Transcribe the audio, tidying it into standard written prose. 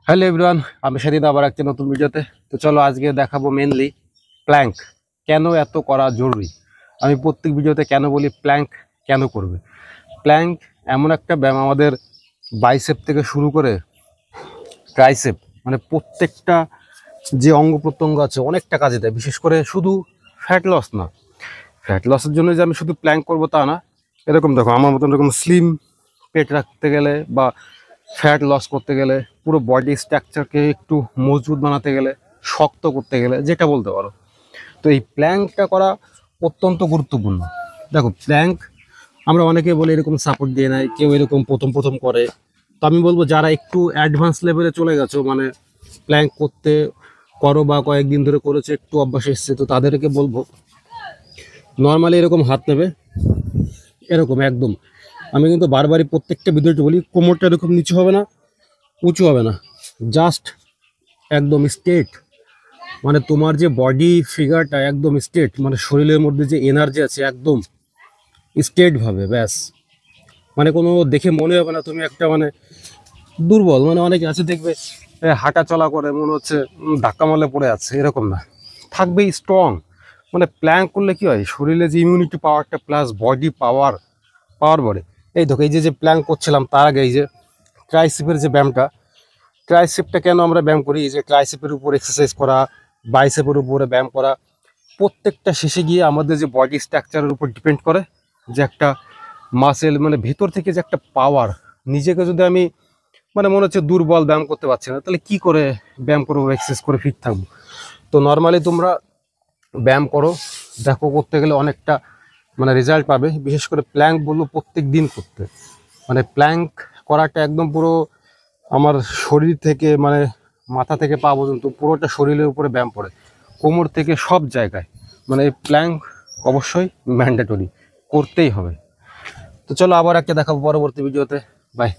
Hello everyone, আমি সেদিন আবার একটা নতুন ভিডিওতে। তো চলো আজকে দেখাবো মেনলি প্ল্যাঙ্ক কেন এত করা জরুরি। আমি প্রত্যেক ভিডিওতে কেন বলি প্ল্যাঙ্ক কেন করবে। প্ল্যাঙ্ক এমন একটা ব্যায়াম আমাদের বাইসেপ থেকে শুরু করে ট্রাইসেপ মানে প্রত্যেকটা যে অঙ্গ প্রত্যঙ্গ আছে অনেকটা কাজে দেয়। বিশেষ করে শুধু ফ্যাট লস না, ফ্যাট লসের জন্য যে আমি শুধু প্ল্যাঙ্ক করবো তা না। এরকম দেখো আমার মতন এরকম স্লিম পেট রাখতে গেলে বা ফ্যাট লস করতে গেলে, পুরো বডি স্ট্রাকচারকে একটু মজবুত বানাতে গেলে, শক্ত করতে গেলে, যেটা বলতে পারো। তো এই প্ল্যাঙ্কটা করা অত্যন্ত গুরুত্বপূর্ণ। দেখো প্ল্যাঙ্ক আমরা অনেকে বলে এরকম সাপোর্ট দিয়ে নেয়, কেউ এরকম প্রথম প্রথম করে। তো আমি বলবো যারা একটু অ্যাডভান্স লেভেলে চলে গেছো, মানে প্ল্যাঙ্ক করতে করো বা কয়েকদিন ধরে করেছে, একটু অভ্যাস এসছে, তো তাদেরকে বলবো নর্মালি এরকম হাত নেবে, এরকম একদম। আমি কিন্তু বারবারই প্রত্যেকটা ভিডিওতে বলি কোমরটা এরকম নিচু হবে না, উঁচু হবে না, জাস্ট একদম স্ট্রেট। মানে তোমার যে বডি ফিগারটা একদম স্ট্রেট, মানে শরীরের মধ্যে যে এনার্জি আছে একদম স্ট্রেট ভাবে, ব্যাস। মানে কোনো দেখে মনে হবে না তুমি একটা মানে দুর্বল। মানে অনেকে আছে দেখবে হাঁটা চলা করে মনে হচ্ছে ধাক্কা মারলে পড়ে আছে, এরকম না, থাকবে স্ট্রং। মানে প্ল্যাঙ্ক করলে কি হয়, শরীরে যে ইমিউনিটি পাওয়ারটা প্লাস বডি পাওয়ার পাওয়ার বাড়ে। এই দেখো এই যে প্ল্যাঙ্ক করছিলাম তার আগে এই যে ট্রাইসেপের যে ব্যায়ামটা, ট্রাইসেপটা কেন আমরা ব্যায়াম করি, এই যে ট্রাইসেপের উপর এক্সারসাইজ করা, বাইসেপের উপরে ব্যায়াম করা, প্রত্যেকটা শেষে গিয়ে আমাদের যে বডি স্ট্রাকচারের উপর ডিপেন্ড করে। যে একটা মাসেল মানে ভেতর থেকে যে একটা পাওয়ার, নিজেকে যদি আমি মানে মনে হচ্ছে দুর্বল, ব্যায়াম করতে পারছি না, তাহলে কি করে ব্যায়াম করবো, এক্সারসাইজ করে ফিট থাকবো। তো নর্মালি তোমরা ব্যায়াম করো, দেখো করতে গেলে অনেকটা মানে রেজাল্ট পাবে। বিশেষ করে প্ল্যাঙ্ক বলবো প্রত্যেক দিন করতে। মানে প্ল্যাঙ্ক করাটা একদম পুরো আমার শরীর থেকে মানে মাথা থেকে পা পর্যন্ত পুরোটা শরীরের উপরে ব্যায়াম পড়ে, কোমর থেকে সব জায়গায়। মানে এই প্ল্যাঙ্ক অবশ্যই ম্যান্ডেটরি, করতেই হবে। তো চলো আবার একটা দেখাবো পরবর্তী ভিডিওতে। বাই।